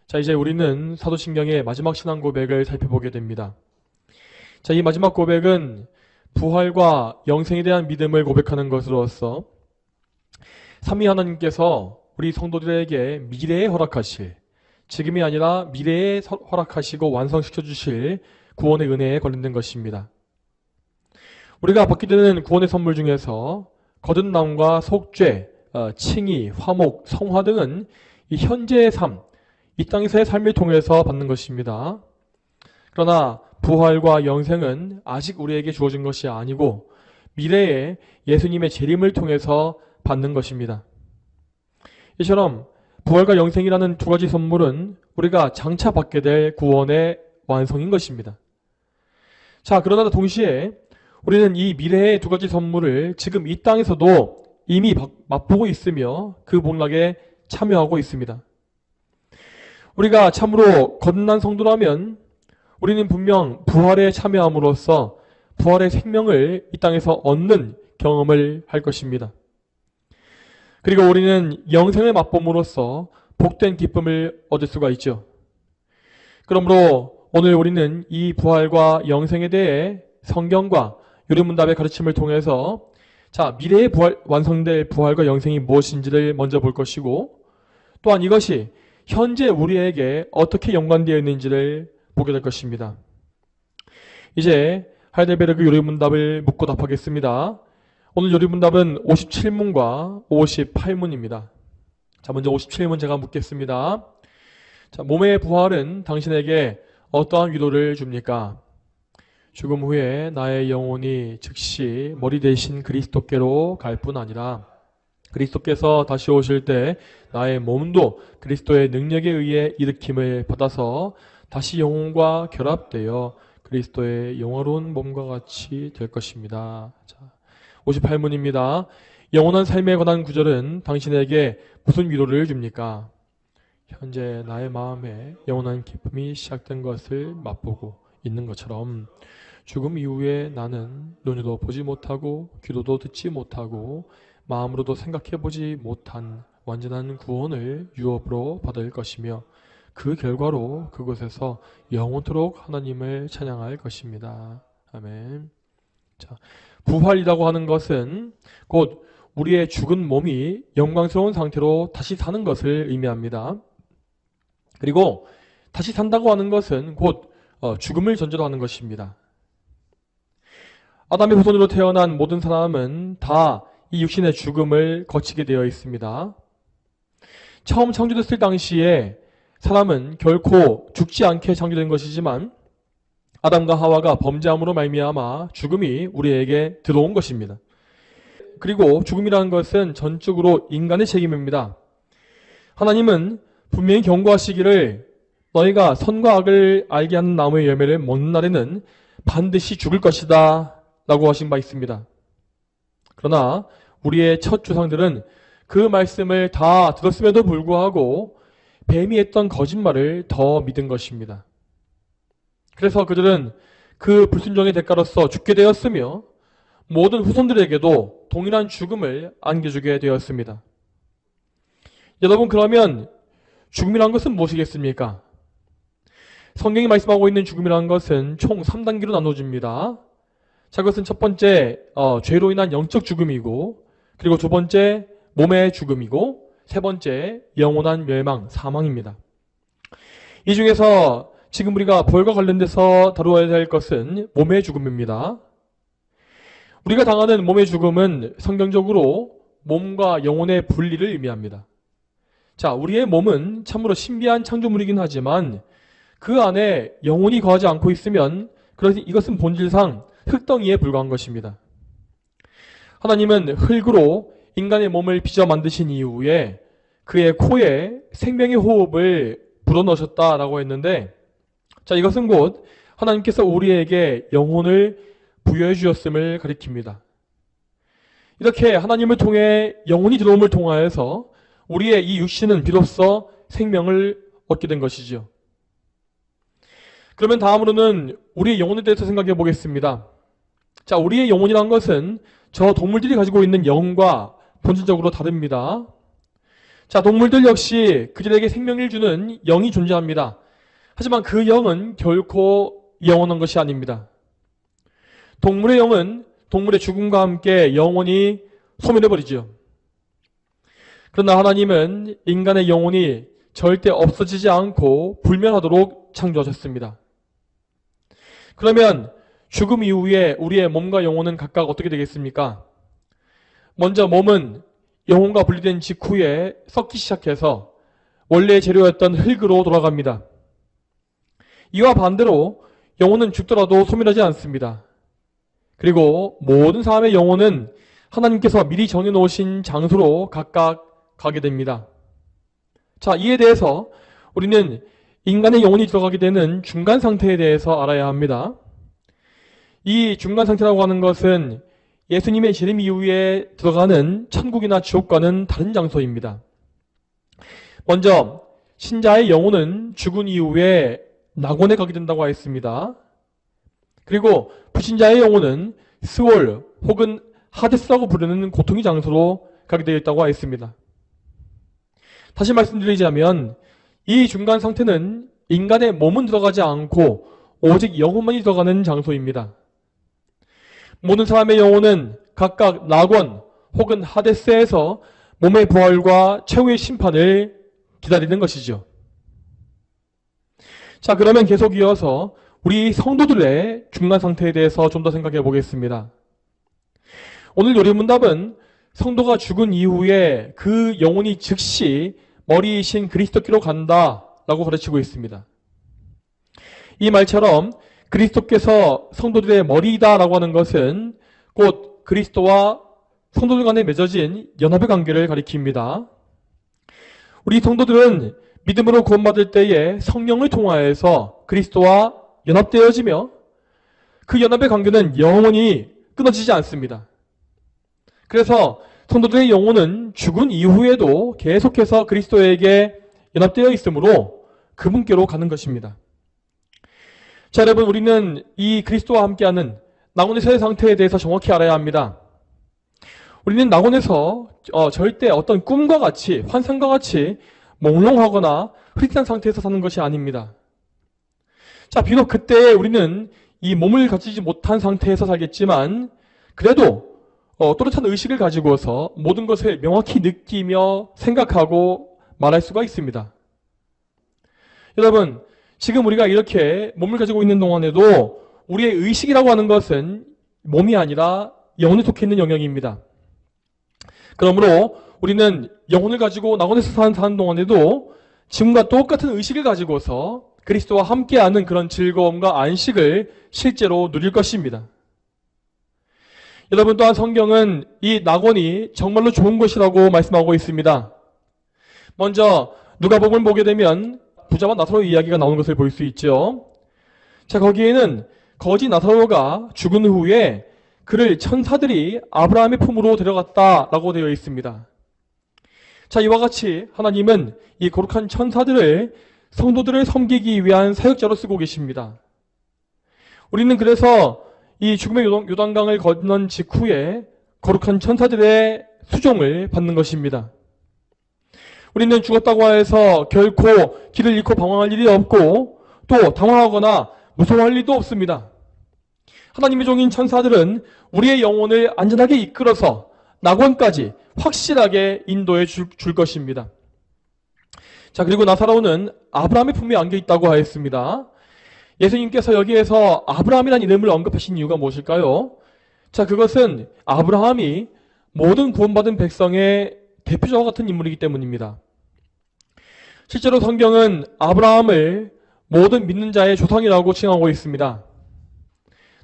자, 이제 우리는 사도신경의 마지막 신앙 고백을 살펴보게 됩니다. 자, 이 마지막 고백은 부활과 영생에 대한 믿음을 고백하는 것으로서 삼위 하나님께서 우리 성도들에게 미래에 허락하실, 지금이 아니라 미래에 허락하시고 완성시켜 주실 구원의 은혜에 관련된 것입니다. 우리가 받게 되는 구원의 선물 중에서 거듭남과 속죄, 칭의, 화목, 성화 등은 이 현재의 삶, 이 땅에서의 삶을 통해서 받는 것입니다. 그러나 부활과 영생은 아직 우리에게 주어진 것이 아니고 미래에 예수님의 재림을 통해서 받는 것입니다. 이처럼 부활과 영생이라는 두 가지 선물은 우리가 장차 받게 될 구원의 완성인 것입니다. 자, 그러나 동시에 우리는 이 미래의 두 가지 선물을 지금 이 땅에서도 이미 맛보고 있으며 그 복락에 참여하고 있습니다. 우리가 참으로 거듭난 성도라면 우리는 분명 부활에 참여함으로써 부활의 생명을 이 땅에서 얻는 경험을 할 것입니다. 그리고 우리는 영생을 맛봄으로써 복된 기쁨을 얻을 수가 있죠. 그러므로 오늘 우리는 이 부활과 영생에 대해 성경과 요리문답의 가르침을 통해서 미래에 완성될 부활과 영생이 무엇인지를 먼저 볼 것이고, 또한 이것이 현재 우리에게 어떻게 연관되어 있는지를 보게 될 것입니다. 이제 하이델베르그 요리문답을 묻고 답하겠습니다. 오늘 요리문답은 57문과 58문입니다. 자, 먼저 57문 제가 묻겠습니다. 자, 몸의 부활은 당신에게 어떠한 위로를 줍니까? 죽음 후에 나의 영혼이 즉시 머리 대신 그리스도께로 갈 뿐 아니라 그리스도께서 다시 오실 때 나의 몸도 그리스도의 능력에 의해 일으킴을 받아서 다시 영혼과 결합되어 그리스도의 영화로운 몸과 같이 될 것입니다. 자, 58문입니다. 영원한 삶에 관한 구절은 당신에게 무슨 위로를 줍니까? 현재 나의 마음에 영원한 기쁨이 시작된 것을 맛보고 있는 것처럼 죽음 이후에 나는 눈으로 보지 못하고 귀로도 듣지 못하고 마음으로도 생각해보지 못한 완전한 구원을 유업으로 받을 것이며 그 결과로 그곳에서 영원토록 하나님을 찬양할 것입니다. 아멘. 자, 부활이라고 하는 것은 곧 우리의 죽은 몸이 영광스러운 상태로 다시 사는 것을 의미합니다. 그리고 다시 산다고 하는 것은 곧 죽음을 전제로 하는 것입니다. 아담의 후손으로 태어난 모든 사람은 다 이 육신의 죽음을 거치게 되어 있습니다. 처음 창조됐을 당시에 사람은 결코 죽지 않게 창조된 것이지만 아담과 하와가 범죄함으로 말미암아 죽음이 우리에게 들어온 것입니다. 그리고 죽음이라는 것은 전적으로 인간의 책임입니다. 하나님은 분명히 경고하시기를 너희가 선과 악을 알게 하는 나무의 열매를 먹는 날에는 반드시 죽을 것이다 라고 하신 바 있습니다. 그러나 우리의 첫 조상들은 그 말씀을 다 들었음에도 불구하고 뱀이 했던 거짓말을 더 믿은 것입니다. 그래서 그들은 그 불순종의 대가로서 죽게 되었으며 모든 후손들에게도 동일한 죽음을 안겨주게 되었습니다. 여러분, 그러면 죽음이란 것은 무엇이겠습니까? 성경이 말씀하고 있는 죽음이라는 것은 총 3단계로 나눠집니다. 자, 그것은 첫 번째 죄로 인한 영적 죽음이고, 그리고 두 번째 몸의 죽음이고, 세 번째 영원한 멸망, 사망입니다. 이 중에서 지금 우리가 부활과 관련돼서 다루어야 할 것은 몸의 죽음입니다. 우리가 당하는 몸의 죽음은 성경적으로 몸과 영혼의 분리를 의미합니다. 자, 우리의 몸은 참으로 신비한 창조물이긴 하지만 그 안에 영혼이 거하지 않고 있으면 이것은 본질상 흙덩이에 불과한 것입니다. 하나님은 흙으로 인간의 몸을 빚어 만드신 이후에 그의 코에 생명의 호흡을 불어넣으셨다라고 했는데, 자, 이것은 곧 하나님께서 우리에게 영혼을 부여해 주셨음을 가리킵니다. 이렇게 하나님을 통해 영혼이 들어옴을 통하여서 우리의 이 육신은 비로소 생명을 얻게 된 것이죠. 그러면 다음으로는 우리의 영혼에 대해서 생각해 보겠습니다. 자, 우리의 영혼이란 것은 저 동물들이 가지고 있는 영과 본질적으로 다릅니다. 자, 동물들 역시 그들에게 생명을 주는 영이 존재합니다. 하지만 그 영은 결코 영원한 것이 아닙니다. 동물의 영은 동물의 죽음과 함께 영원히 소멸해버리죠. 그러나 하나님은 인간의 영혼이 절대 없어지지 않고 불멸하도록 창조하셨습니다. 그러면 죽음 이후에 우리의 몸과 영혼은 각각 어떻게 되겠습니까? 먼저 몸은 영혼과 분리된 직후에 썩기 시작해서 원래의 재료였던 흙으로 돌아갑니다. 이와 반대로 영혼은 죽더라도 소멸하지 않습니다. 그리고 모든 사람의 영혼은 하나님께서 미리 정해놓으신 장소로 각각 가게 됩니다. 자, 이에 대해서 우리는 인간의 영혼이 들어가게 되는 중간 상태에 대해서 알아야 합니다. 이 중간 상태라고 하는 것은 예수님의 재림 이후에 들어가는 천국이나 지옥과는 다른 장소입니다. 먼저 신자의 영혼은 죽은 이후에 낙원에 가게 된다고 하였습니다. 그리고 불신자의 영혼은 스올 혹은 하데스라고 부르는 고통의 장소로 가게 되어 있다고 하였습니다. 다시 말씀드리자면 이 중간 상태는 인간의 몸은 들어가지 않고 오직 영혼만이 들어가는 장소입니다. 모든 사람의 영혼은 각각 낙원 혹은 하데스에서 몸의 부활과 최후의 심판을 기다리는 것이죠. 자, 그러면 계속 이어서 우리 성도들의 중간 상태에 대해서 좀 더 생각해 보겠습니다. 오늘 요리문답은 성도가 죽은 이후에 그 영혼이 즉시 머리이신 그리스도께로 간다라고 가르치고 있습니다. 이 말처럼 그리스도께서 성도들의 머리이다라고 하는 것은 곧 그리스도와 성도들 간에 맺어진 연합의 관계를 가리킵니다. 우리 성도들은 믿음으로 구원받을 때에 성령을 통하여서 그리스도와 연합되어지며 그 연합의 관계는 영원히 끊어지지 않습니다. 그래서 성도들의 영혼은 죽은 이후에도 계속해서 그리스도에게 연합되어 있으므로 그분께로 가는 것입니다. 자, 여러분, 우리는 이 그리스도와 함께하는 낙원에서의 상태에 대해서 정확히 알아야 합니다. 우리는 낙원에서 절대 어떤 꿈과 같이, 환상과 같이 몽롱하거나 흐릿한 상태에서 사는 것이 아닙니다. 자, 비록 그때 우리는 이 몸을 가지지 못한 상태에서 살겠지만 그래도 또렷한 의식을 가지고서 모든 것을 명확히 느끼며 생각하고 말할 수가 있습니다. 여러분, 지금 우리가 이렇게 몸을 가지고 있는 동안에도 우리의 의식이라고 하는 것은 몸이 아니라 영혼에 속해 있는 영역입니다. 그러므로 우리는 영혼을 가지고 낙원에서 사는 동안에도 지금과 똑같은 의식을 가지고서 그리스도와 함께하는 그런 즐거움과 안식을 실제로 누릴 것입니다. 여러분, 또한 성경은 이 낙원이 정말로 좋은 것이라고 말씀하고 있습니다. 먼저 누가복음을 보게 되면 부자와 나사로 이야기가 나오는 것을 볼 수 있죠. 자, 거기에는 거지 나사로가 죽은 후에 그를 천사들이 아브라함의 품으로 데려갔다라고 되어 있습니다. 자, 이와 같이 하나님은 이 거룩한 천사들을 성도들을 섬기기 위한 사역자로 쓰고 계십니다. 우리는 그래서 이 죽음의 요단강을 건넌 직후에 거룩한 천사들의 수종을 받는 것입니다. 우리는 죽었다고 해서 결코 길을 잃고 방황할 일이 없고 또 당황하거나 무서워할 일도 없습니다. 하나님의 종인 천사들은 우리의 영혼을 안전하게 이끌어서 낙원까지 확실하게 인도해 줄 것입니다. 자, 그리고 나사로는 아브라함의 품에 안겨 있다고 하였습니다. 예수님께서 여기에서 아브라함이라는 이름을 언급하신 이유가 무엇일까요? 자, 그것은 아브라함이 모든 구원받은 백성의 대표자와 같은 인물이기 때문입니다. 실제로 성경은 아브라함을 모든 믿는 자의 조상이라고 칭하고 있습니다.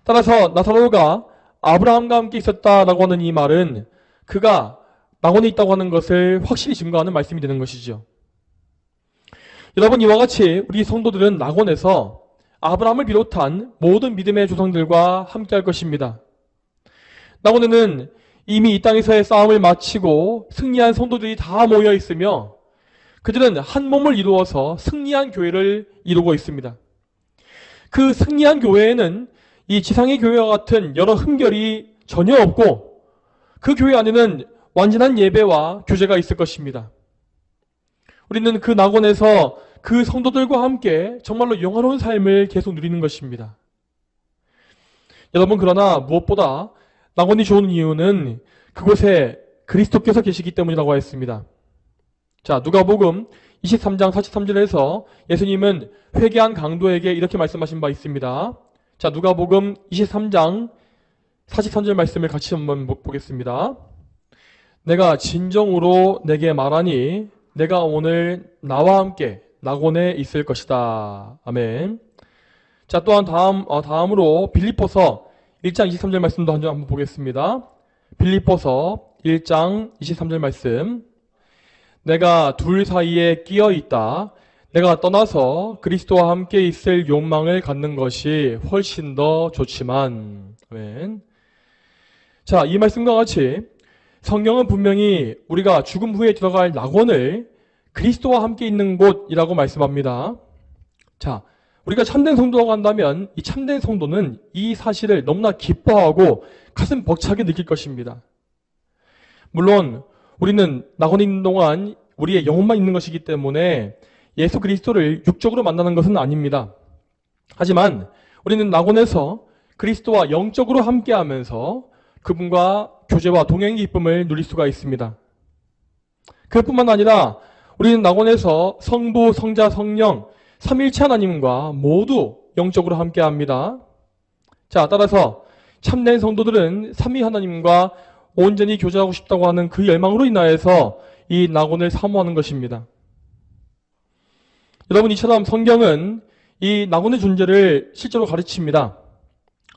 따라서 나사로가 아브라함과 함께 있었다라고 하는 이 말은 그가 낙원에 있다고 하는 것을 확실히 증거하는 말씀이 되는 것이죠. 여러분, 이와 같이 우리 성도들은 낙원에서 아브라함을 비롯한 모든 믿음의 조상들과 함께할 것입니다. 낙원에는 이미 이 땅에서의 싸움을 마치고 승리한 성도들이 다 모여 있으며 그들은 한 몸을 이루어서 승리한 교회를 이루고 있습니다. 그 승리한 교회에는 이 지상의 교회와 같은 여러 흠결이 전혀 없고 그 교회 안에는 완전한 예배와 교제가 있을 것입니다. 우리는 그 낙원에서 그 성도들과 함께 정말로 영화로운 삶을 계속 누리는 것입니다. 여러분, 그러나 무엇보다 낙원이 좋은 이유는 그곳에 그리스도께서 계시기 때문이라고 했습니다. 자, 누가복음 23장 43절에서 예수님은 회개한 강도에게 이렇게 말씀하신 바 있습니다. 자, 누가복음 23장 43절 말씀을 같이 한번 보겠습니다. 내가 진정으로 내게 말하니 내가 오늘 나와 함께 낙원에 있을 것이다. 아멘. 자, 또한 다음으로 빌립보서 1장 23절 말씀도 한번 보겠습니다. 빌립보서 1장 23절 말씀. 내가 둘 사이에 끼어 있다. 내가 떠나서 그리스도와 함께 있을 욕망을 갖는 것이 훨씬 더 좋지만. 아멘. 자, 이 말씀과 같이 성경은 분명히 우리가 죽음 후에 들어갈 낙원을 그리스도와 함께 있는 곳이라고 말씀합니다. 자, 우리가 참된 성도라고 한다면 이 참된 성도는 이 사실을 너무나 기뻐하고 가슴 벅차게 느낄 것입니다. 물론 우리는 낙원에 있는 동안 우리의 영혼만 있는 것이기 때문에 예수 그리스도를 육적으로 만나는 것은 아닙니다. 하지만 우리는 낙원에서 그리스도와 영적으로 함께하면서 그분과 교제와 동행의 기쁨을 누릴 수가 있습니다. 그뿐만 아니라 우리는 낙원에서 성부, 성자, 성령, 삼위일체 하나님과 모두 영적으로 함께합니다. 자, 따라서 참된 성도들은 삼위 하나님과 온전히 교제하고 싶다고 하는 그 열망으로 인하여서 이 낙원을 사모하는 것입니다. 여러분, 이처럼 성경은 이 낙원의 존재를 실제로 가르칩니다.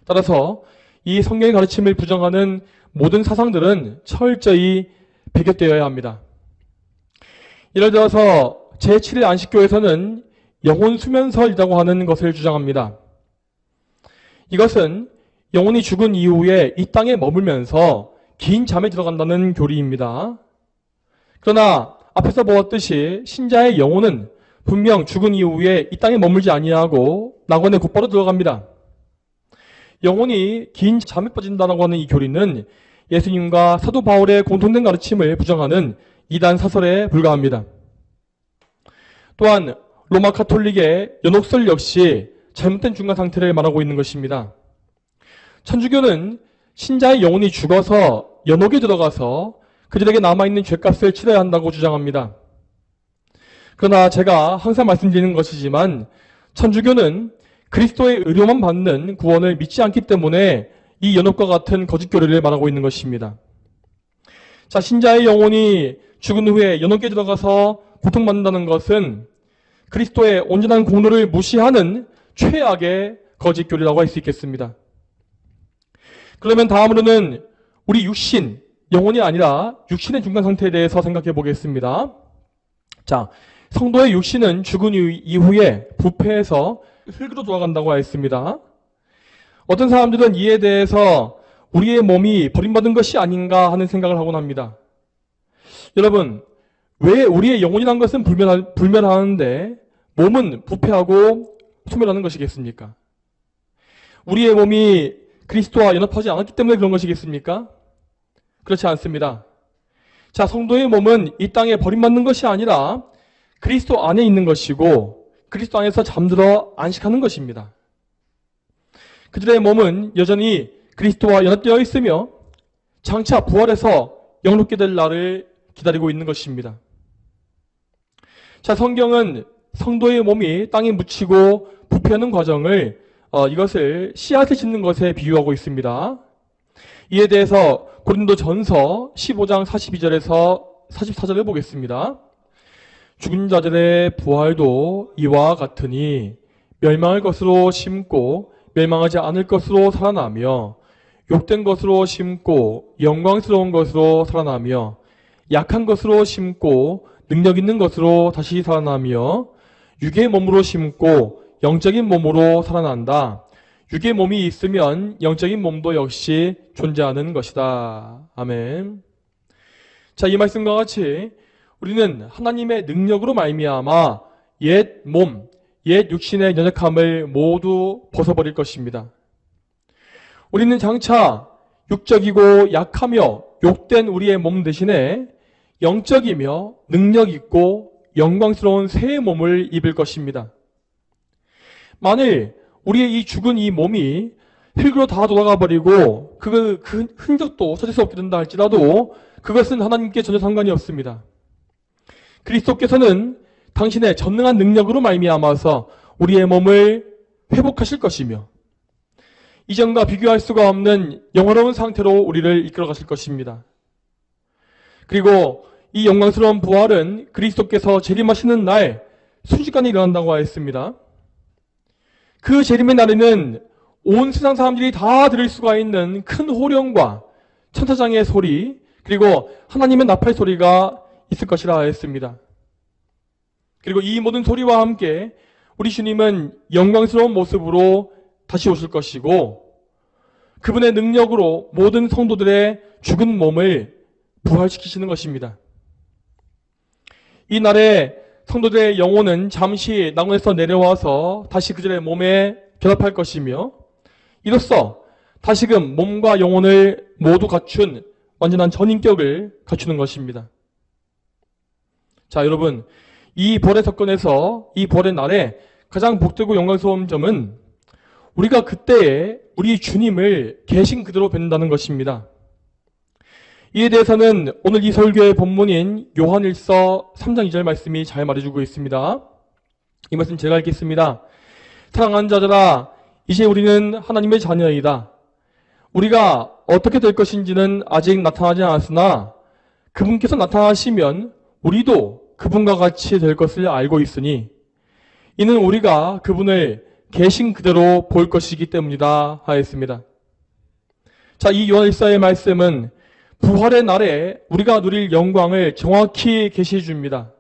따라서 이 성경의 가르침을 부정하는 모든 사상들은 철저히 배격되어야 합니다. 예를 들어서 제7일 안식교에서는 영혼 수면설이라고 하는 것을 주장합니다. 이것은 영혼이 죽은 이후에 이 땅에 머물면서 긴 잠에 들어간다는 교리입니다. 그러나 앞에서 보았듯이 신자의 영혼은 분명 죽은 이후에 이 땅에 머물지 아니하고 낙원에 곧바로 들어갑니다. 영혼이 긴 잠에 빠진다고 하는 이 교리는 예수님과 사도 바울의 공통된 가르침을 부정하는 이단 사설에 불과합니다. 또한 로마 카톨릭의 연옥설 역시 잘못된 중간 상태를 말하고 있는 것입니다. 천주교는 신자의 영혼이 죽어서 연옥에 들어가서 그들에게 남아있는 죄값을 치러야 한다고 주장합니다. 그러나 제가 항상 말씀드리는 것이지만 천주교는 그리스도의 의료만 받는 구원을 믿지 않기 때문에 이 연옥과 같은 거짓 교리를 말하고 있는 것입니다. 자, 신자의 영혼이 죽은 후에 연옥에 들어가서 고통받는다는 것은 그리스도의 온전한 공로를 무시하는 최악의 거짓 교리라고 할 수 있겠습니다. 그러면 다음으로는 우리 육신, 영혼이 아니라 육신의 중간 상태에 대해서 생각해 보겠습니다. 자, 성도의 육신은 죽은 이후에 부패해서 흙으로 돌아간다고 했습니다. 어떤 사람들은 이에 대해서 우리의 몸이 버림받은 것이 아닌가 하는 생각을 하곤 합니다. 여러분, 왜 우리의 영혼이란 것은 불멸하는데 몸은 부패하고 소멸하는 것이겠습니까? 우리의 몸이 그리스도와 연합하지 않았기 때문에 그런 것이겠습니까? 그렇지 않습니다. 자, 성도의 몸은 이 땅에 버림받는 것이 아니라 그리스도 안에 있는 것이고 그리스도 안에서 잠들어 안식하는 것입니다. 그들의 몸은 여전히 그리스도와 연합되어 있으며 장차 부활해서 영롭게 될 날을 기다리고 있는 것입니다. 자, 성경은 성도의 몸이 땅에 묻히고 부패하는 과정을 이것을 씨앗을 짓는 것에 비유하고 있습니다. 이에 대해서 고린도전서 15장 42절에서 44절을 보겠습니다. 죽은 자들의 부활도 이와 같으니 멸망할 것으로 심고 멸망하지 않을 것으로 살아나며 욕된 것으로 심고 영광스러운 것으로 살아나며 약한 것으로 심고 능력 있는 것으로 다시 살아나며 육의 몸으로 심고 영적인 몸으로 살아난다. 육의 몸이 있으면 영적인 몸도 역시 존재하는 것이다. 아멘. 자, 이 말씀과 같이 우리는 하나님의 능력으로 말미암아 옛 몸, 옛 육신의 연약함을 모두 벗어버릴 것입니다. 우리는 장차 육적이고 약하며 욕된 우리의 몸 대신에 영적이며 능력 있고 영광스러운 새 몸을 입을 것입니다. 만일 우리의 이 죽은 이 몸이 흙으로 다 돌아가 버리고 그 흔적도 찾을 수 없게 된다 할지라도 그것은 하나님께 전혀 상관이 없습니다. 그리스도께서는 당신의 전능한 능력으로 말미암아서 우리의 몸을 회복하실 것이며 이전과 비교할 수가 없는 영화로운 상태로 우리를 이끌어 가실 것입니다. 그리고 이 영광스러운 부활은 그리스도께서 재림하시는 날 순식간에 일어난다고 하였습니다. 그 재림의 날에는 온 세상 사람들이 다 들을 수가 있는 큰 호령과 천사장의 소리 그리고 하나님의 나팔 소리가 있을 것이라 하였습니다. 그리고 이 모든 소리와 함께 우리 주님은 영광스러운 모습으로 다시 오실 것이고 그분의 능력으로 모든 성도들의 죽은 몸을 부활시키시는 것입니다. 이 날에 성도들의 영혼은 잠시 낙원에서 내려와서 다시 그들의 몸에 결합할 것이며 이로써 다시금 몸과 영혼을 모두 갖춘 완전한 전인격을 갖추는 것입니다. 자, 여러분, 이 부활의 사건에서 이 부활의 날에 가장 복되고 영광스러운 점은 우리가 그때에 우리 주님을 계신 그대로 뵙는다는 것입니다. 이에 대해서는 오늘 이 설교의 본문인 요한일서 3장 2절 말씀이 잘 말해주고 있습니다. 이 말씀 제가 읽겠습니다. 사랑하는 자들아, 이제 우리는 하나님의 자녀이다. 우리가 어떻게 될 것인지는 아직 나타나지 않았으나 그분께서 나타나시면 우리도 그분과 같이 될 것을 알고 있으니 이는 우리가 그분을 계신 그대로 볼 것이기 때문이다 하였습니다. 자, 이 요한일서의 말씀은 부활의 날에 우리가 누릴 영광을 정확히 계시해 줍니다.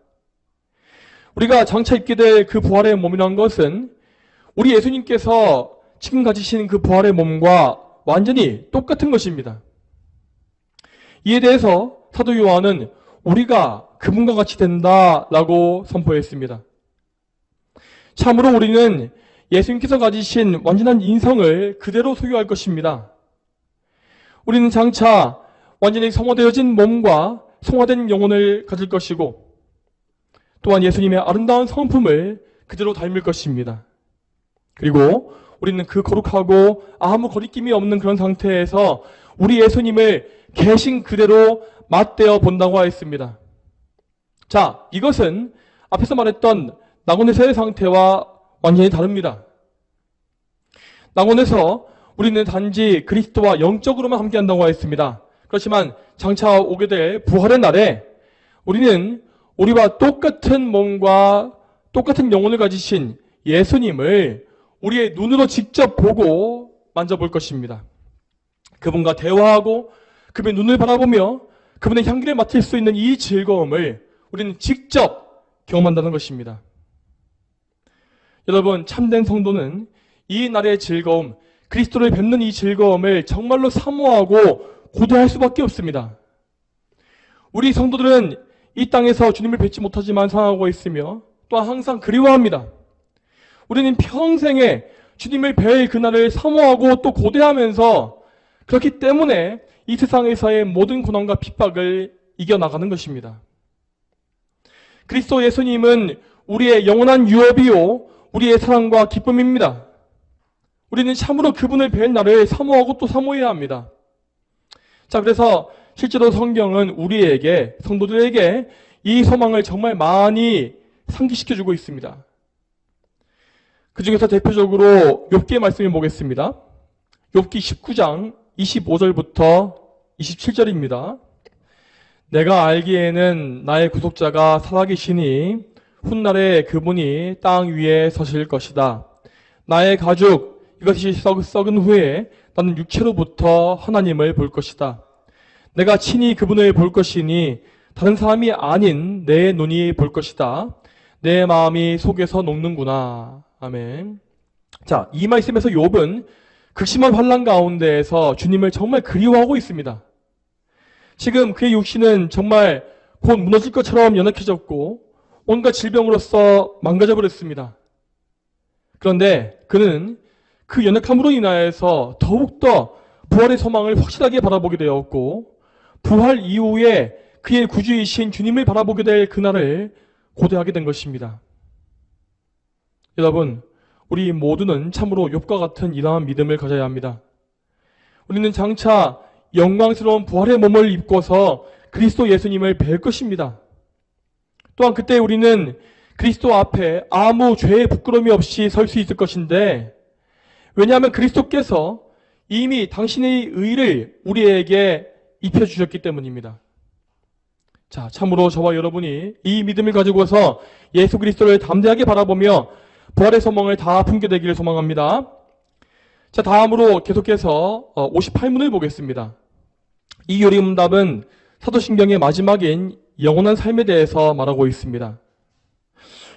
우리가 장차 입게 될 그 부활의 몸이란 것은 우리 예수님께서 지금 가지신 그 부활의 몸과 완전히 똑같은 것입니다. 이에 대해서 사도 요한은 우리가 그분과 같이 된다라고 선포했습니다. 참으로 우리는 예수님께서 가지신 완전한 인성을 그대로 소유할 것입니다. 우리는 장차 완전히 성화되어진 몸과 성화된 영혼을 가질 것이고 또한 예수님의 아름다운 성품을 그대로 닮을 것입니다. 그리고 우리는 그 거룩하고 아무 거리낌이 없는 그런 상태에서 우리 예수님을 계신 그대로 맞대어 본다고 하였습니다. 자, 이것은 앞에서 말했던 낙원에서의 상태와 완전히 다릅니다. 낙원에서 우리는 단지 그리스도와 영적으로만 함께한다고 하였습니다. 그렇지만 장차 오게 될 부활의 날에 우리는 우리와 똑같은 몸과 똑같은 영혼을 가지신 예수님을 우리의 눈으로 직접 보고 만져볼 것입니다. 그분과 대화하고 그분의 눈을 바라보며 그분의 향기를 맡을 수 있는 이 즐거움을 우리는 직접 경험한다는 것입니다. 여러분, 참된 성도는 이 날의 즐거움, 그리스도를 뵙는 이 즐거움을 정말로 사모하고 고대할 수밖에 없습니다. 우리 성도들은 이 땅에서 주님을 뵙지 못하지만 상하고 있으며 또한 항상 그리워합니다. 우리는 평생에 주님을 뵐 그날을 사모하고 또 고대하면서 그렇기 때문에 이 세상에서의 모든 고난과 핍박을 이겨나가는 것입니다. 그리스도 예수님은 우리의 영원한 유업이요 우리의 사랑과 기쁨입니다. 우리는 참으로 그분을 뵐 날을 사모하고 또 사모해야 합니다. 자, 그래서 실제로 성경은 우리에게, 성도들에게 이 소망을 정말 많이 상기시켜주고 있습니다. 그 중에서 대표적으로 욥기의 말씀을 보겠습니다. 욥기 19장 25절부터 27절입니다. 내가 알기에는 나의 구속자가 살아계시니 훗날에 그분이 땅 위에 서실 것이다. 나의 가죽 이것이 썩은 후에 나는 육체로부터 하나님을 볼 것이다. 내가 친히 그분을 볼 것이니 다른 사람이 아닌 내 눈이 볼 것이다. 내 마음이 속에서 녹는구나. 아멘. 자, 이 말씀에서 욥은 극심한 환난 가운데에서 주님을 정말 그리워하고 있습니다. 지금 그의 육신은 정말 곧 무너질 것처럼 연약해졌고 온갖 질병으로서 망가져 버렸습니다. 그런데 그는 그 연약함으로 인하여서 더욱더 부활의 소망을 확실하게 바라보게 되었고 부활 이후에 그의 구주이신 주님을 바라보게 될 그날을 고대하게 된 것입니다. 여러분, 우리 모두는 참으로 욥과 같은 이러한 믿음을 가져야 합니다. 우리는 장차 영광스러운 부활의 몸을 입고서 그리스도 예수님을 뵐 것입니다. 또한 그때 우리는 그리스도 앞에 아무 죄의 부끄러움이 없이 설 수 있을 것인데, 왜냐하면 그리스도께서 이미 당신의 의를 우리에게 입혀주셨기 때문입니다. 자, 참으로 저와 여러분이 이 믿음을 가지고서 예수 그리스도를 담대하게 바라보며 부활의 소망을 다 품게 되기를 소망합니다. 자, 다음으로 계속해서 58문을 보겠습니다. 이 요리문답은 사도신경의 마지막인 영원한 삶에 대해서 말하고 있습니다.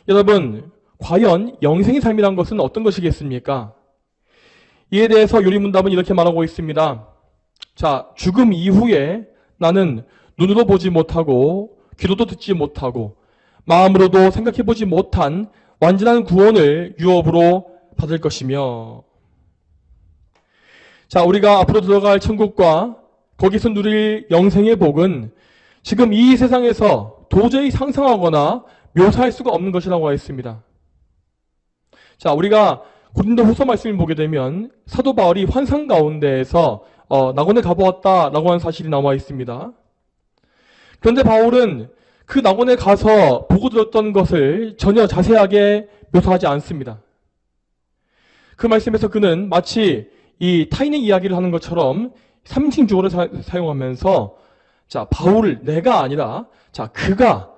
여러분, 과연 영생의 삶이란 것은 어떤 것이겠습니까? 이에 대해서 요리문답은 이렇게 말하고 있습니다. 자, 죽음 이후에 나는 눈으로 보지 못하고 귀로도 듣지 못하고 마음으로도 생각해보지 못한 완전한 구원을 유업으로 받을 것이며, 자, 우리가 앞으로 들어갈 천국과 거기서 누릴 영생의 복은 지금 이 세상에서 도저히 상상하거나 묘사할 수가 없는 것이라고 하였습니다. 자, 우리가 고린도 후서 말씀을 보게 되면 사도 바울이 환상 가운데에서 낙원에 가보았다라고 하는 사실이 나와 있습니다. 그런데 바울은 그 낙원에 가서 보고 들었던 것을 전혀 자세하게 묘사하지 않습니다. 그 말씀에서 그는 마치 이 타인의 이야기를 하는 것처럼 3인칭 주어를 사용하면서, 자, 바울을 내가 아니라, 자, 그가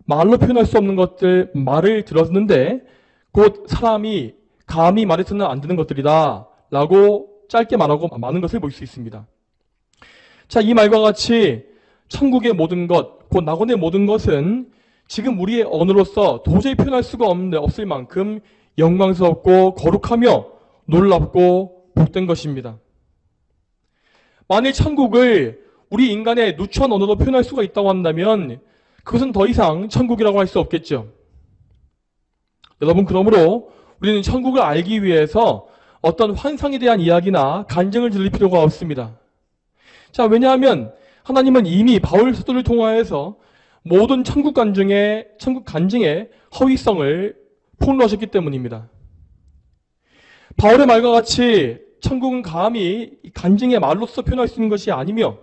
말로 표현할 수 없는 것들 말을 들었는데 곧 사람이 감히 말해서는 안 되는 것들이다 라고 짧게 말하고 많은 것을 볼 수 있습니다. 자, 이 말과 같이 천국의 모든 것, 곧 낙원의 모든 것은 지금 우리의 언어로서 도저히 표현할 수가 없을 만큼 영광스럽고 거룩하며 놀랍고 복된 것입니다. 만일 천국을 우리 인간의 누추한 언어로 표현할 수가 있다고 한다면 그것은 더 이상 천국이라고 할 수 없겠죠. 여러분, 그러므로 우리는 천국을 알기 위해서 어떤 환상에 대한 이야기나 간증을 들을 필요가 없습니다. 자, 왜냐하면 하나님은 이미 바울 사도를 통하여서 모든 천국 간증의 허위성을 폭로하셨기 때문입니다. 바울의 말과 같이 천국은 감히 간증의 말로서 표현할 수 있는 것이 아니며,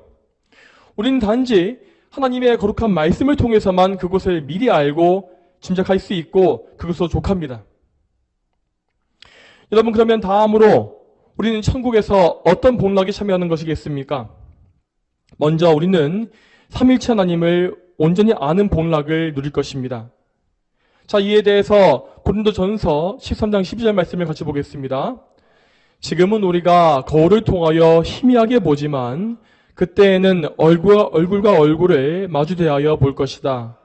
우리는 단지 하나님의 거룩한 말씀을 통해서만 그것을 미리 알고 짐작할 수 있고 그것으로 족합니다. 여러분, 그러면 다음으로 우리는 천국에서 어떤 복락에 참여하는 것이겠습니까? 먼저 우리는 삼일체 하나님을 온전히 아는 복락을 누릴 것입니다. 자, 이에 대해서 고린도전서 13장 12절 말씀을 같이 보겠습니다. 지금은 우리가 거울을 통하여 희미하게 보지만 그때에는 얼굴과 얼굴을 마주대하여 볼 것이다.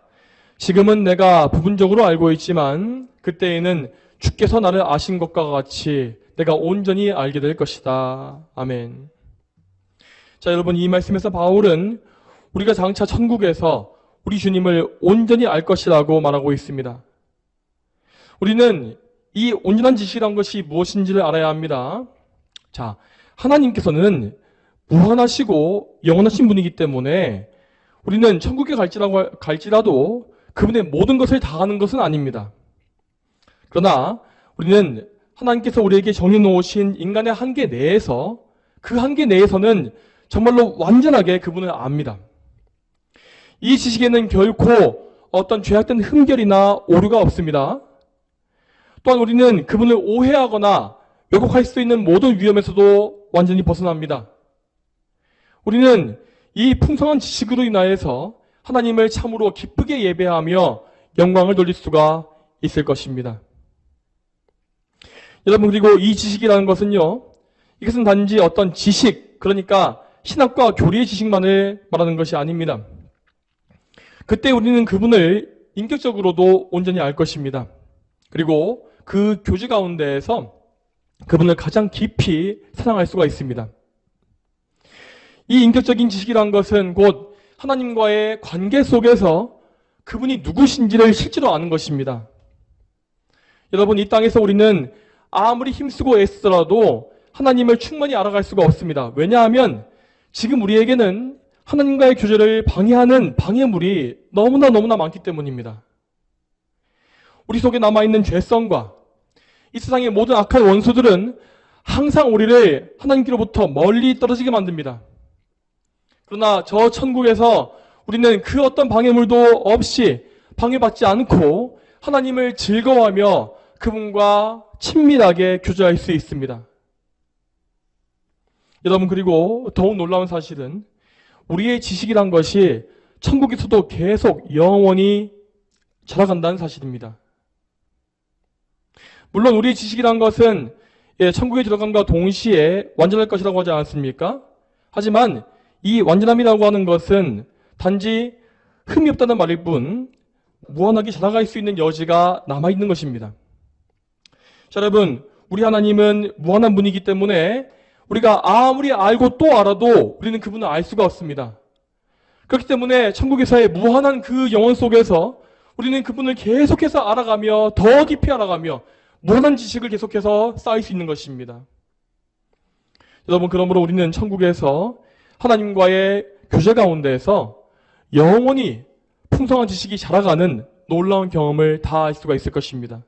지금은 내가 부분적으로 알고 있지만 그때에는 주께서 나를 아신 것과 같이 내가 온전히 알게 될 것이다. 아멘. 자, 여러분, 이 말씀에서 바울은 우리가 장차 천국에서 우리 주님을 온전히 알 것이라고 말하고 있습니다. 우리는 이 온전한 지식이란 것이 무엇인지를 알아야 합니다. 자, 하나님께서는 무한하시고 영원하신 분이기 때문에 우리는 천국에 갈지라도 그분의 모든 것을 다 아는 것은 아닙니다. 그러나 우리는 하나님께서 우리에게 정해놓으신 인간의 한계 내에서, 그 한계 내에서는 정말로 완전하게 그분을 압니다. 이 지식에는 결코 어떤 죄악된 흠결이나 오류가 없습니다. 또한 우리는 그분을 오해하거나 왜곡할 수 있는 모든 위험에서도 완전히 벗어납니다. 우리는 이 풍성한 지식으로 인하여서 하나님을 참으로 기쁘게 예배하며 영광을 돌릴 수가 있을 것입니다. 여러분, 그리고 이 지식이라는 것은요, 이것은 단지 어떤 지식, 그러니까 신학과 교리의 지식만을 말하는 것이 아닙니다. 그때 우리는 그분을 인격적으로도 온전히 알 것입니다. 그리고 그 교제 가운데에서 그분을 가장 깊이 사랑할 수가 있습니다. 이 인격적인 지식이란 것은 곧 하나님과의 관계 속에서 그분이 누구신지를 실제로 아는 것입니다. 여러분, 이 땅에서 우리는 아무리 힘쓰고 애쓰더라도 하나님을 충분히 알아갈 수가 없습니다. 왜냐하면 지금 우리에게는 하나님과의 교제를 방해하는 방해물이 너무나 많기 때문입니다. 우리 속에 남아있는 죄성과 이 세상의 모든 악한 원수들은 항상 우리를 하나님께로부터 멀리 떨어지게 만듭니다. 그러나 저 천국에서 우리는 그 어떤 방해물도 없이 방해받지 않고 하나님을 즐거워하며 그분과 친밀하게 교제할 수 있습니다. 여러분, 그리고 더욱 놀라운 사실은 우리의 지식이란 것이 천국에서도 계속 영원히 자라간다는 사실입니다. 물론 우리의 지식이란 것은 천국에 들어감과 동시에 완전할 것이라고 하지 않았습니까? 하지만 이 완전함이라고 하는 것은 단지 흠이 없다는 말일 뿐 무한하게 자라갈 수 있는 여지가 남아있는 것입니다. 자, 여러분, 우리 하나님은 무한한 분이기 때문에 우리가 아무리 알고 또 알아도 우리는 그분을 알 수가 없습니다. 그렇기 때문에 천국에서의 무한한 그 영혼 속에서 우리는 그분을 계속해서 알아가며 더 깊이 알아가며 무한한 지식을 계속해서 쌓을 수 있는 것입니다. 여러분, 그러므로 우리는 천국에서 하나님과의 교제 가운데에서 영원히 풍성한 지식이 자라가는 놀라운 경험을 다 할 수가 있을 것입니다.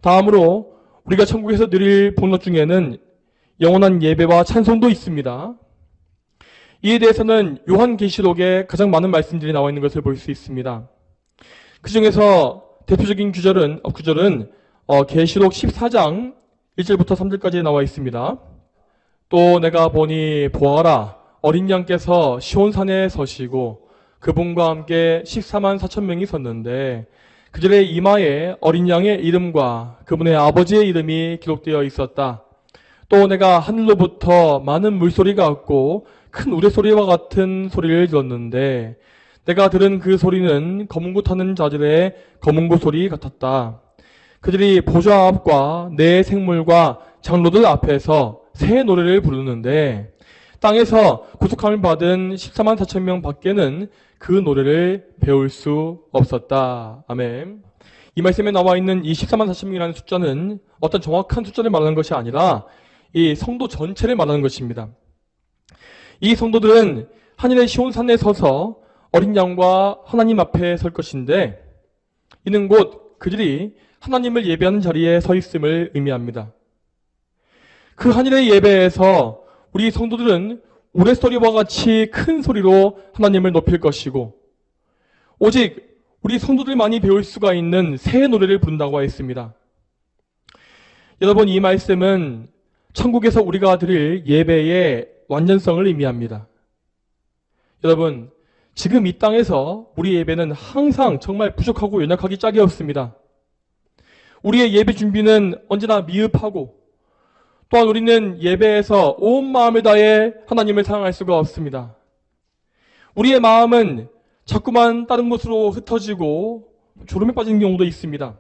다음으로 우리가 천국에서 누릴 본것 중에는 영원한 예배와 찬송도 있습니다. 이에 대해서는 요한계시록에 가장 많은 말씀들이 나와 있는 것을 볼 수 있습니다. 그 중에서 대표적인 구절은 계시록 14장 1절부터 3절까지 나와 있습니다. 또 내가 보니 보아라, 어린 양께서 시온산에 서시고 그분과 함께 14만 4천 명이 섰는데 그들의 이마에 어린 양의 이름과 그분의 아버지의 이름이 기록되어 있었다. 또 내가 하늘로부터 많은 물소리가 왔고 큰 우레소리와 같은 소리를 들었는데 내가 들은 그 소리는 검은고 타는 자들의 검은고 소리 같았다. 그들이 보좌 앞과 네 생물과 장로들 앞에서 새 노래를 부르는데 땅에서 구속함을 받은 14만 4천 명 밖에는 그 노래를 배울 수 없었다. 아멘. 이 말씀에 나와 있는 이 14만 4천 명이라는 숫자는 어떤 정확한 숫자를 말하는 것이 아니라 이 성도 전체를 말하는 것입니다. 이 성도들은 하늘의 시온산에 서서 어린 양과 하나님 앞에 설 것인데 이는 곧 그들이 하나님을 예배하는 자리에 서 있음을 의미합니다. 그 하늘의 예배에서 우리 성도들은 우레소리와 같이 큰 소리로 하나님을 높일 것이고 오직 우리 성도들만이 배울 수가 있는 새 노래를 부른다고 했습니다. 여러분, 이 말씀은 천국에서 우리가 드릴 예배의 완전성을 의미합니다. 여러분, 지금 이 땅에서 우리 예배는 항상 정말 부족하고 연약하기 짝이 없습니다. 우리의 예배 준비는 언제나 미흡하고 또한 우리는 예배에서 온 마음을 다해 하나님을 사랑할 수가 없습니다. 우리의 마음은 자꾸만 다른 곳으로 흩어지고 졸음에 빠지는 경우도 있습니다.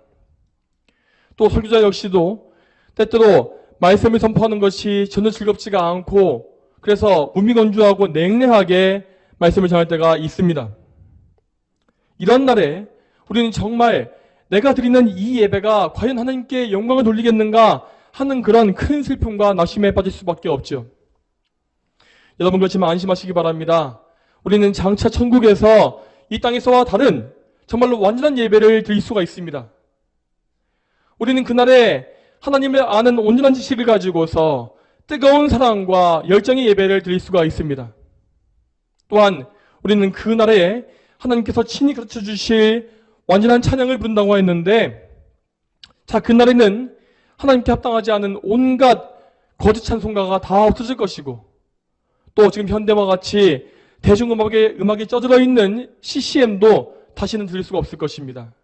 또 설교자 역시도 때때로 말씀을 선포하는 것이 전혀 즐겁지가 않고 그래서 무미건조하고 냉랭하게 말씀을 전할 때가 있습니다. 이런 날에 우리는 정말 내가 드리는 이 예배가 과연 하나님께 영광을 돌리겠는가 하는 그런 큰 슬픔과 낙심에 빠질 수밖에 없죠. 여러분, 그렇지만 안심하시기 바랍니다. 우리는 장차 천국에서 이 땅에서와 다른 정말로 완전한 예배를 드릴 수가 있습니다. 우리는 그날에 하나님을 아는 온전한 지식을 가지고서 뜨거운 사랑과 열정의 예배를 드릴 수가 있습니다. 또한 우리는 그날에 하나님께서 친히 가르쳐 주실 완전한 찬양을 부른다고 했는데 자, 그날에는 하나님께 합당하지 않은 온갖 거짓 찬송가가 다 없어질 것이고 또 지금 현대와 같이 대중음악에 쪄들어 있는 CCM도 다시는 들을 수가 없을 것입니다.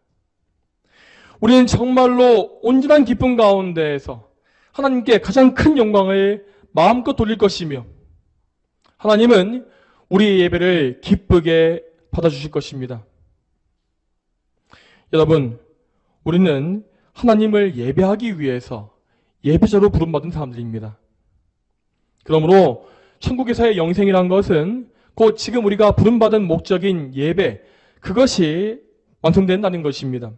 우리는 정말로 온전한 기쁨 가운데에서 하나님께 가장 큰 영광을 마음껏 돌릴 것이며 하나님은 우리의 예배를 기쁘게 받아주실 것입니다. 여러분, 우리는 하나님을 예배하기 위해서 예배자로 부름받은 사람들입니다. 그러므로 천국에서의 영생이란 것은 곧 지금 우리가 부름받은 목적인 예배, 그것이 완성된다는 것입니다.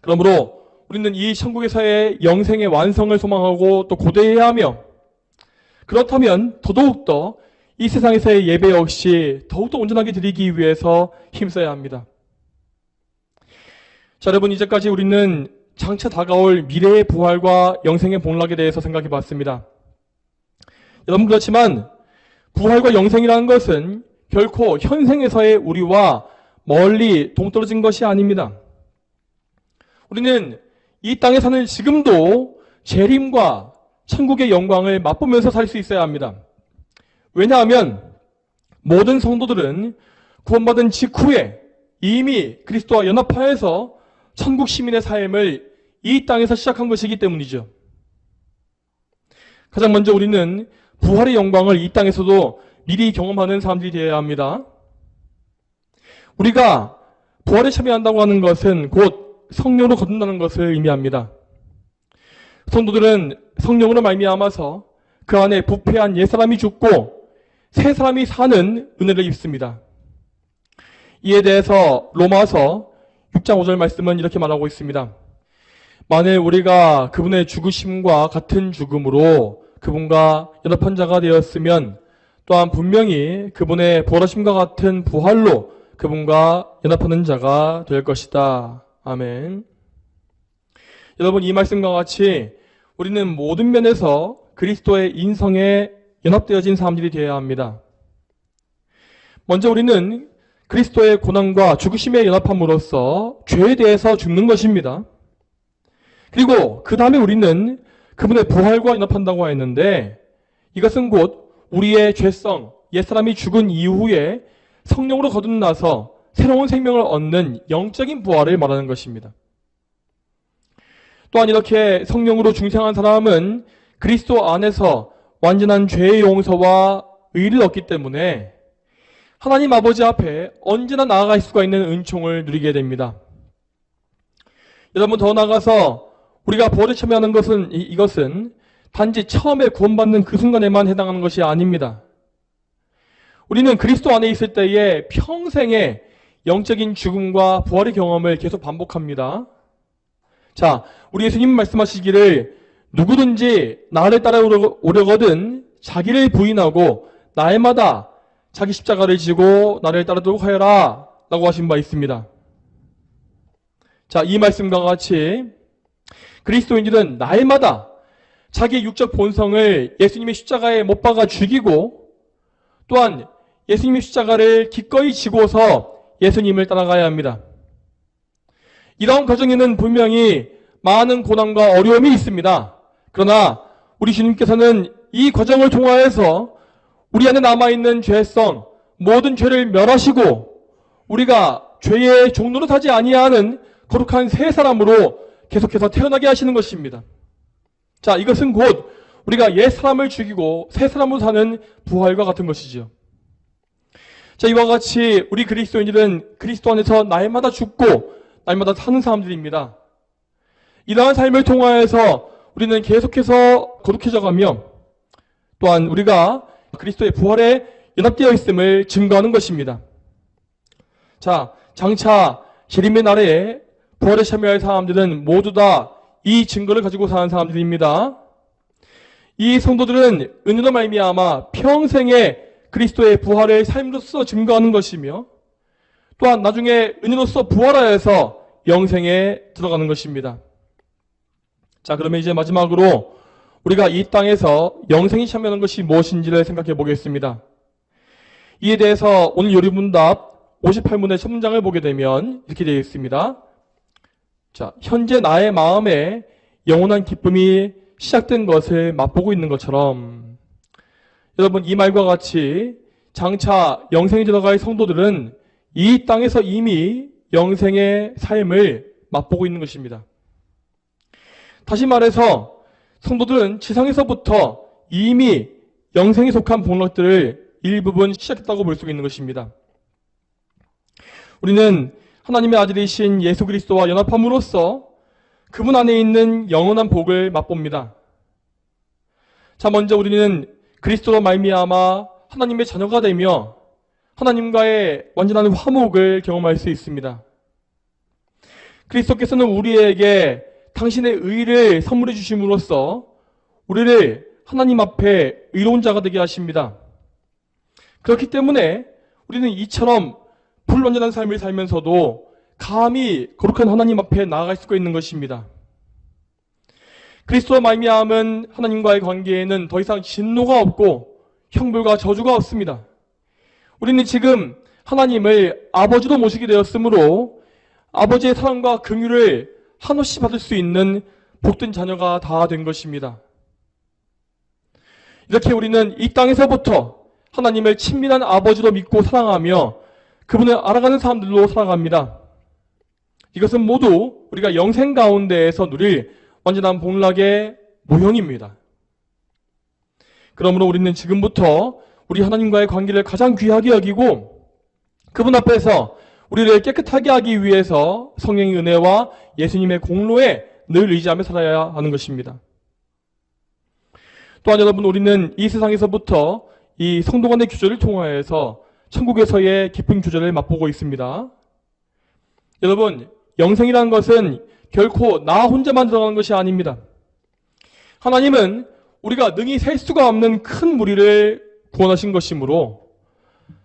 그러므로 우리는 이 천국에서의 영생의 완성을 소망하고 또 고대해야 하며 그렇다면 더더욱더 이 세상에서의 예배 역시 더욱더 온전하게 드리기 위해서 힘써야 합니다. 자, 여러분, 이제까지 우리는 장차 다가올 미래의 부활과 영생의 복락에 대해서 생각해 봤습니다. 여러분, 그렇지만 부활과 영생이라는 것은 결코 현생에서의 우리와 멀리 동떨어진 것이 아닙니다. 우리는 이 땅에 사는 지금도 재림과 천국의 영광을 맛보면서 살 수 있어야 합니다. 왜냐하면 모든 성도들은 구원받은 직후에 이미 그리스도와 연합하여서 천국 시민의 삶을 이 땅에서 시작한 것이기 때문이죠. 가장 먼저 우리는 부활의 영광을 이 땅에서도 미리 경험하는 사람들이 되어야 합니다. 우리가 부활에 참여한다고 하는 것은 곧 성령으로 거듭나는 것을 의미합니다. 성도들은 성령으로 말미암아서 그 안에 부패한 옛사람이 죽고 새 사람이 사는 은혜를 입습니다. 이에 대해서 로마서 6장 5절 말씀은 이렇게 말하고 있습니다. 만일 우리가 그분의 죽으심과 같은 죽음으로 그분과 연합한 자가 되었으면 또한 분명히 그분의 부활하심과 같은 부활로 그분과 연합하는 자가 될 것이다. 아멘. 여러분, 이 말씀과 같이 우리는 모든 면에서 그리스도의 인성에 연합되어진 사람들이 되어야 합니다. 먼저 우리는 그리스도의 고난과 죽으심에 연합함으로써 죄에 대해서 죽는 것입니다. 그리고 그 다음에 우리는 그분의 부활과 연합한다고 했는데 이것은 곧 우리의 죄성, 옛사람이 죽은 이후에 성령으로 거듭나서 새로운 생명을 얻는 영적인 부활을 말하는 것입니다. 또한 이렇게 성령으로 중생한 사람은 그리스도 안에서 완전한 죄의 용서와 의를 얻기 때문에 하나님 아버지 앞에 언제나 나아갈 수가 있는 은총을 누리게 됩니다. 여러분, 더 나아가서 우리가 부활에 참여하는 것은 이것은 단지 처음에 구원받는 그 순간에만 해당하는 것이 아닙니다. 우리는 그리스도 안에 있을 때에 평생의 영적인 죽음과 부활의 경험을 계속 반복합니다. 자, 우리 예수님 말씀하시기를 누구든지 나를 따라오려거든 자기를 부인하고 날마다 자기 십자가를 지고 나를 따르도록 하여라 라고 하신 바 있습니다. 자, 이 말씀과 같이 그리스도인들은 날마다 자기의 육적 본성을 예수님의 십자가에 못 박아 죽이고 또한 예수님의 십자가를 기꺼이 지고서 예수님을 따라가야 합니다. 이러한 과정에는 분명히 많은 고난과 어려움이 있습니다. 그러나 우리 주님께서는 이 과정을 통하여서 우리 안에 남아있는 죄성, 모든 죄를 멸하시고 우리가 죄의 종로로 타지 아니하는 거룩한 새 사람으로 계속해서 태어나게 하시는 것입니다. 자, 이것은 곧 우리가 옛 사람을 죽이고 새 사람으로 사는 부활과 같은 것이죠. 자, 이와 같이 우리 그리스도인들은 그리스도 안에서 날마다 죽고 날마다 사는 사람들입니다. 이러한 삶을 통하여서 우리는 계속해서 거룩해져 가며 또한 우리가 그리스도의 부활에 연합되어 있음을 증거하는 것입니다. 자, 장차 재림의 날에 부활에 참여할 사람들은 모두 다 이 증거를 가지고 사는 사람들입니다. 이 성도들은 은혜로 말미암아 평생에 그리스도의 부활을 삶으로써 증거하는 것이며 또한 나중에 은혜로써 부활하여서 영생에 들어가는 것입니다. 자, 그러면 이제 마지막으로 우리가 이 땅에서 영생이 참여하는 것이 무엇인지를 생각해 보겠습니다. 이에 대해서 오늘 요리문답 58문의 첫 문장을 보게 되면 이렇게 되어 있습니다. 자, 현재 나의 마음에 영원한 기쁨이 시작된 것을 맛보고 있는 것처럼 여러분, 이 말과 같이 장차 영생에 들어갈 성도들은 이 땅에서 이미 영생의 삶을 맛보고 있는 것입니다. 다시 말해서 성도들은 지상에서부터 이미 영생에 속한 복락들을 일부분 시작했다고 볼 수 있는 것입니다. 우리는 하나님의 아들이신 예수 그리스도와 연합함으로써 그분 안에 있는 영원한 복을 맛봅니다. 자, 먼저 우리는 그리스도로 말미암아 하나님의 자녀가 되며 하나님과의 완전한 화목을 경험할 수 있습니다. 그리스도께서는 우리에게 당신의 의를 선물해 주심으로써 우리를 하나님 앞에 의로운 자가 되게 하십니다. 그렇기 때문에 우리는 이처럼 불완전한 삶을 살면서도 감히 거룩한 하나님 앞에 나아갈 수가 있는 것입니다. 그리스도와 말미암은 하나님과의 관계에는 더 이상 진노가 없고 형벌과 저주가 없습니다. 우리는 지금 하나님을 아버지로 모시게 되었으므로 아버지의 사랑과 긍휼을 한없이 받을 수 있는 복된 자녀가 다 된 것입니다. 이렇게 우리는 이 땅에서부터 하나님을 친밀한 아버지로 믿고 사랑하며 그분을 알아가는 사람들로 살아갑니다. 이것은 모두 우리가 영생 가운데에서 누릴 완전한 복락의 모형입니다. 그러므로 우리는 지금부터 우리 하나님과의 관계를 가장 귀하게 여기고 그분 앞에서 우리를 깨끗하게 하기 위해서 성령의 은혜와 예수님의 공로에 늘 의지하며 살아야 하는 것입니다. 또한 여러분, 우리는 이 세상에서부터 이 성도 간의 교제를 통하여서 천국에서의 깊은 교제를 맛보고 있습니다. 여러분, 영생이라는 것은 결코 나 혼자만 들어가는 것이 아닙니다. 하나님은 우리가 능히 셀 수가 없는 큰 무리를 구원하신 것이므로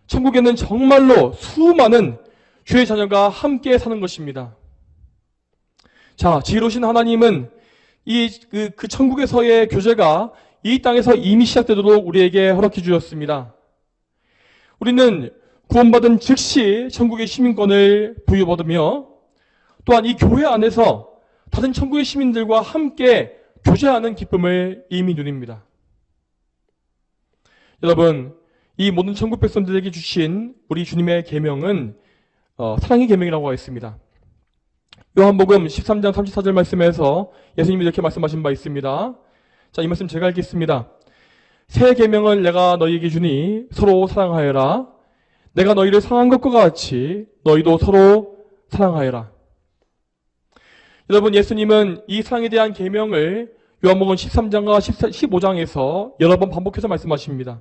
천국에는 정말로 수많은 주의 자녀가 함께 사는 것입니다. 자, 지혜로우신 하나님은 그 천국에서의 교제가 이 땅에서 이미 시작되도록 우리에게 허락해 주셨습니다. 우리는 구원받은 즉시 천국의 시민권을 부여받으며 또한 이 교회 안에서 다른 천국의 시민들과 함께 교제하는 기쁨을 이미 누립니다. 여러분, 이 모든 천국 백성들에게 주신 우리 주님의 계명은 사랑의 계명이라고 하였습니다. 요한복음 13장 34절 말씀에서 예수님이 이렇게 말씀하신 바 있습니다. 자, 이 말씀 제가 읽겠습니다. 새 계명을 내가 너희에게 주니 서로 사랑하여라. 내가 너희를 사랑한 것과 같이 너희도 서로 사랑하여라. 여러분, 예수님은 이 사랑에 대한 계명을 요한복음 13장과 15장에서 여러 번 반복해서 말씀하십니다.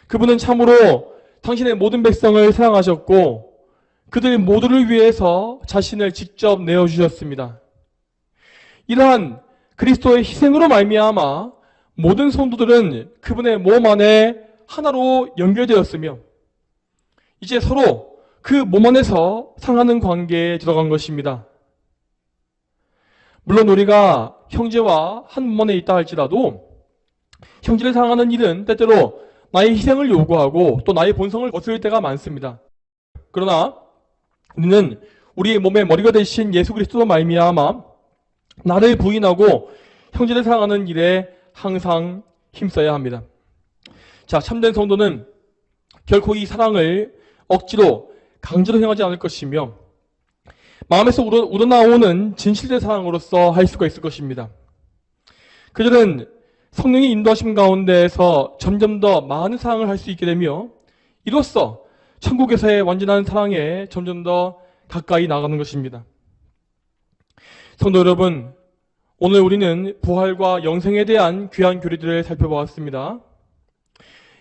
그분은 참으로 당신의 모든 백성을 사랑하셨고 그들 모두를 위해서 자신을 직접 내어주셨습니다. 이러한 그리스도의 희생으로 말미암아 모든 성도들은 그분의 몸 안에 하나로 연결되었으며 이제 서로 그 몸 안에서 사랑하는 관계에 들어간 것입니다. 물론 우리가 형제와 한 몸 안에 있다 할지라도 형제를 사랑하는 일은 때때로 나의 희생을 요구하고 또 나의 본성을 거스를 때가 많습니다. 그러나 우리는 우리의 몸의 머리가 되신 예수 그리스도로 말미암아 나를 부인하고 형제를 사랑하는 일에 항상 힘써야 합니다. 자, 참된 성도는 결코 이 사랑을 억지로 강제로 행하지 않을 것이며 마음에서 우러나오는 진실된 사랑으로서 할 수가 있을 것입니다. 그들은 성령의 인도하심 가운데에서 점점 더 많은 사랑을 할 수 있게 되며 이로써 천국에서의 완전한 사랑에 점점 더 가까이 나가는 것입니다. 성도 여러분, 오늘 우리는 부활과 영생에 대한 귀한 교리들을 살펴보았습니다.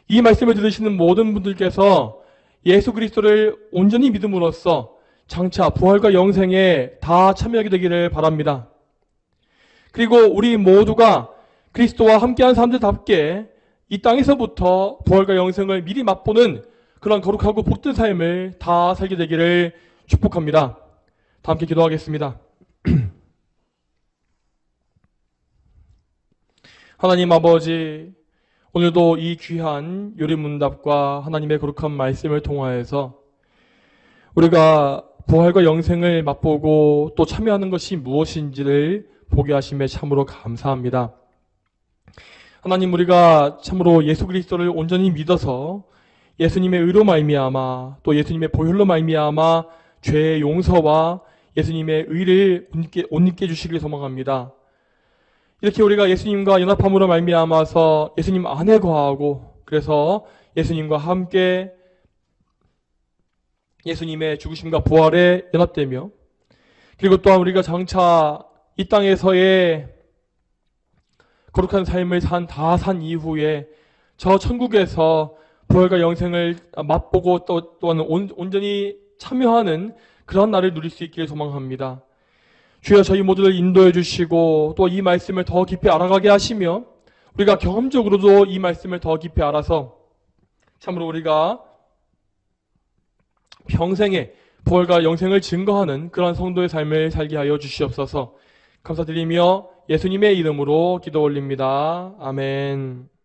이 말씀을 들으시는 모든 분들께서 예수 그리스도를 온전히 믿음으로써 장차 부활과 영생에 다 참여하게 되기를 바랍니다. 그리고 우리 모두가 그리스도와 함께한 사람들답게 이 땅에서부터 부활과 영생을 미리 맛보는 그런 거룩하고 복된 삶을 다 살게 되기를 축복합니다. 다 함께 기도하겠습니다. 하나님 아버지, 오늘도 이 귀한 요리문답과 하나님의 거룩한 말씀을 통하여서 우리가 부활과 영생을 맛보고 또 참여하는 것이 무엇인지를 보게 하심에 참으로 감사합니다. 하나님, 우리가 참으로 예수 그리스도를 온전히 믿어서 예수님의 의로 말미암아 또 예수님의 보혈로 말미암아 죄의 용서와 예수님의 의를 옷 입게 주시길 소망합니다. 이렇게 우리가 예수님과 연합함으로 말미암아서 예수님 안에 거하고 그래서 예수님과 함께 예수님의 죽으심과 부활에 연합되며 그리고 또한 우리가 장차 이 땅에서의 거룩한 삶을 다 산 이후에 저 천국에서 부활과 영생을 맛보고 또한 온전히 참여하는 그런 날을 누릴 수 있기를 소망합니다. 주여, 저희 모두를 인도해 주시고 또 이 말씀을 더 깊이 알아가게 하시며 우리가 경험적으로도 이 말씀을 더 깊이 알아서 참으로 우리가 평생에 부활과 영생을 증거하는 그러한 성도의 삶을 살게 하여 주시옵소서. 감사드리며 예수님의 이름으로 기도 올립니다. 아멘.